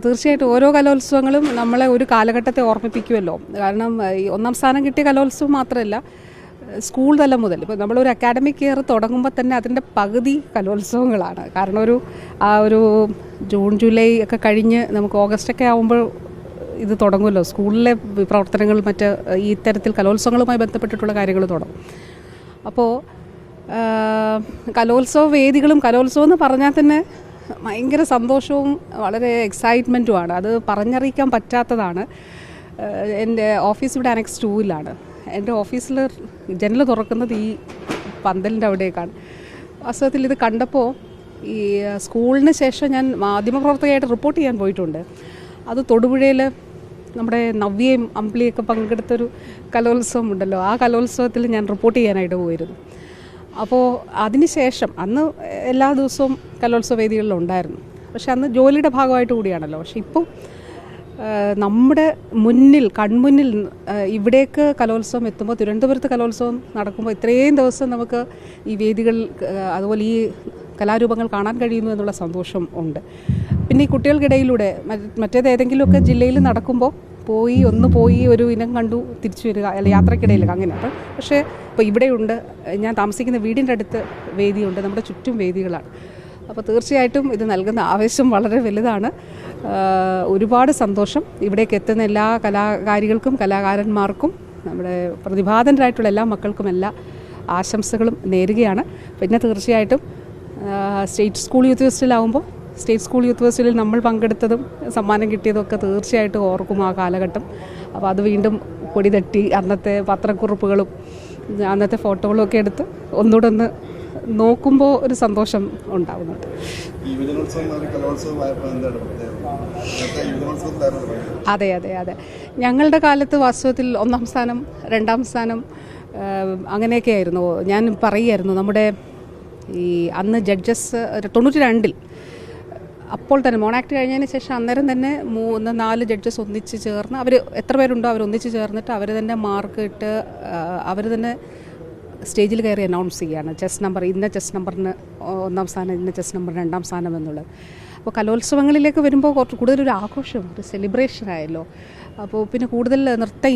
തീർച്ചയായിട്ടും ഓരോ കലോത്സവങ്ങളും നമ്മളെ ഒരു കാലഘട്ടത്തെ ഓർമ്മിപ്പിക്കുമല്ലോ. കാരണം ഈ ഒന്നാം സ്ഥാനം കിട്ടിയ കലോത്സവം മാത്രമല്ല, സ്കൂൾ തലം മുതൽ ഇപ്പോൾ നമ്മളൊരു അക്കാഡമിക് ഇയർ തുടങ്ങുമ്പോൾ തന്നെ അതിൻ്റെ പകുതി കലോത്സവങ്ങളാണ്. കാരണം ഒരു ജൂൺ ജൂലൈ ഒക്കെ കഴിഞ്ഞ് നമുക്ക് ഓഗസ്റ്റൊക്കെ ആകുമ്പോൾ ഇത് തുടങ്ങുമല്ലോ. സ്കൂളിലെ പ്രവർത്തനങ്ങൾ ഈ ഇത്തരത്തിൽ കലോത്സവങ്ങളുമായി ബന്ധപ്പെട്ടിട്ടുള്ള കാര്യങ്ങൾ തുടങ്ങും. അപ്പോൾ കലോത്സവ വേദികളും കലോത്സവം എന്ന് പറഞ്ഞാൽ തന്നെ ഭയങ്കര സന്തോഷവും വളരെ എക്സൈറ്റ്മെൻറ്റുമാണ്. അത് പറഞ്ഞറിയിക്കാൻ പറ്റാത്തതാണ്. എൻ്റെ ഓഫീസ് ഇവിടെ അനക്സ് 2-ലാണ്. എൻ്റെ ഓഫീസിൽ ജനൽ തുറക്കുന്നത് ഈ പന്തലിൻ്റെ അവിടേക്കാണ്. വാസ്തവത്തിൽ ഇത് കണ്ടപ്പോൾ ഈ സ്കൂളിന് ശേഷം ഞാൻ മാധ്യമപ്രവർത്തകയായിട്ട് റിപ്പോർട്ട് ചെയ്യാൻ പോയിട്ടുണ്ട്. അത് തൊടുപുഴയിൽ നമ്മുടെ നവ്യയും അമ്പിളിയൊക്കെ പങ്കെടുത്തൊരു കലോത്സവം ഉണ്ടല്ലോ, ആ കലോത്സവത്തിൽ ഞാൻ റിപ്പോർട്ട് ചെയ്യാനായിട്ട് പോയിരുന്നു. അപ്പോൾ അതിനുശേഷം അന്ന് എല്ലാ ദിവസവും കലോത്സവ വേദികളിലുണ്ടായിരുന്നു. പക്ഷെ അന്ന് ജോലിയുടെ ഭാഗമായിട്ട് കൂടിയാണല്ലോ. പക്ഷെ ഇപ്പോൾ നമ്മുടെ കൺമുന്നിൽ ഇവിടേക്ക് കലോത്സവം എത്തുമ്പോൾ, തിരുവനന്തപുരത്ത് കലോത്സവം നടക്കുമ്പോൾ ഇത്രയും ദിവസം നമുക്ക് ഈ വേദികൾ അതുപോലെ ഈ കലാരൂപങ്ങൾ കാണാൻ കഴിയുന്നു എന്നുള്ള സന്തോഷം ഉണ്ട്. പിന്നെ ഈ കുട്ടികൾക്കിടയിലൂടെ മറ്റേതെങ്കിലുമൊക്കെ ജില്ലയിൽ നടക്കുമ്പോൾ പോയി ഒരു ഇനം കണ്ടു തിരിച്ചു വരിക, അല്ല യാത്രക്കിടയിലൊക്കെ അങ്ങനെ. പക്ഷേ ഇപ്പോൾ ഇവിടെയുണ്ട്, ഞാൻ താമസിക്കുന്ന വീടിൻ്റെ അടുത്ത് വേദിയുണ്ട്, നമ്മുടെ ചുറ്റും വേദികളാണ്. അപ്പോൾ തീർച്ചയായിട്ടും ഇത് നൽകുന്ന ആവേശം വളരെ വലുതാണ്. ഒരുപാട് സന്തോഷം. ഇവിടേക്ക് എത്തുന്ന എല്ലാ കലാകാരികൾക്കും കലാകാരന്മാർക്കും നമ്മുടെ പ്രതിഭാധനരായിട്ടുള്ള എല്ലാ മക്കൾക്കും എല്ലാ ആശംസകളും നേരുകയാണ്. പിന്നെ തീർച്ചയായിട്ടും സ്റ്റേറ്റ് സ്കൂൾ യൂത്ത് ഫെസ്റ്റിവലാകുമ്പോൾ സ്റ്റേറ്റ് സ്കൂൾ യൂത്ത് ഫെസ്റ്റിവലിൽ നമ്മൾ പങ്കെടുത്തതും സമ്മാനം കിട്ടിയതൊക്കെ തീർച്ചയായിട്ടും ഓർക്കും ആ കാലഘട്ടം. അപ്പോൾ അത് വീണ്ടും പൊടി തട്ടി അന്നത്തെ പത്രക്കുറിപ്പുകളും അന്നത്തെ ഫോട്ടോകളും ഒക്കെ എടുത്ത് ഒന്നുകൂടെ ഒന്ന് നോക്കുമ്പോൾ ഒരു സന്തോഷം ഉണ്ടാകുന്നുണ്ട്. അതെ അതെ അതെ ഞങ്ങളുടെ കാലത്ത് വാസ്തവത്തിൽ 1-ാം സ്ഥാനം 2-ാം സ്ഥാനം അങ്ങനെയൊക്കെ ആയിരുന്നു. ഞാൻ പറയുമായിരുന്നു, നമ്മുടെ ഈ അന്ന് ജഡ്ജസ് 92-ൽ അപ്പോൾ തന്നെ മോണാക്ട് കഴിഞ്ഞതിന് ശേഷം അന്നേരം തന്നെ 3-4 ജഡ്ജസ് ഒന്നിച്ച് ചേർന്ന് അവർ എത്ര പേരുണ്ടോ അവരൊന്നിച്ച് ചേർന്നിട്ട് അവർ തന്നെ മാർക്ക് ഇട്ട് അവർ തന്നെ സ്റ്റേജിൽ കയറി അനൗൺസ് ചെയ്യുകയാണ് ചെസ് നമ്പർ, ഇന്ന ചെസ് നമ്പറിന് 1-ാം സ്ഥാനം, ഇന്ന ചെസ് നമ്പറിന് 2-ാം സ്ഥാനം എന്നുള്ളത്. അപ്പോൾ കലോത്സവങ്ങളിലേക്ക് വരുമ്പോൾ കുറച്ച് കൂടുതലൊരു ആഘോഷം, ഒരു സെലിബ്രേഷൻ ആയല്ലോ. അപ്പോൾ പിന്നെ കൂടുതൽ നൃത്ത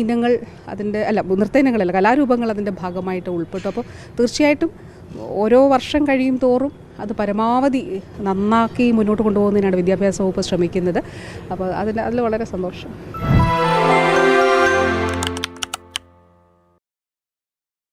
ഇനങ്ങളല്ല കലാരൂപങ്ങൾ അതിൻ്റെ ഭാഗമായിട്ട് ഉൾപ്പെട്ടു. അപ്പോൾ തീർച്ചയായിട്ടും ഓരോ വർഷം കഴിയും തോറും അത് പരമാവധി നന്നാക്കി മുന്നോട്ട് കൊണ്ടുപോകുന്നതിനാണ് വിദ്യാഭ്യാസ വകുപ്പ് ശ്രമിക്കുന്നത്. അപ്പോൾ അതിൽ വളരെ സന്തോഷം.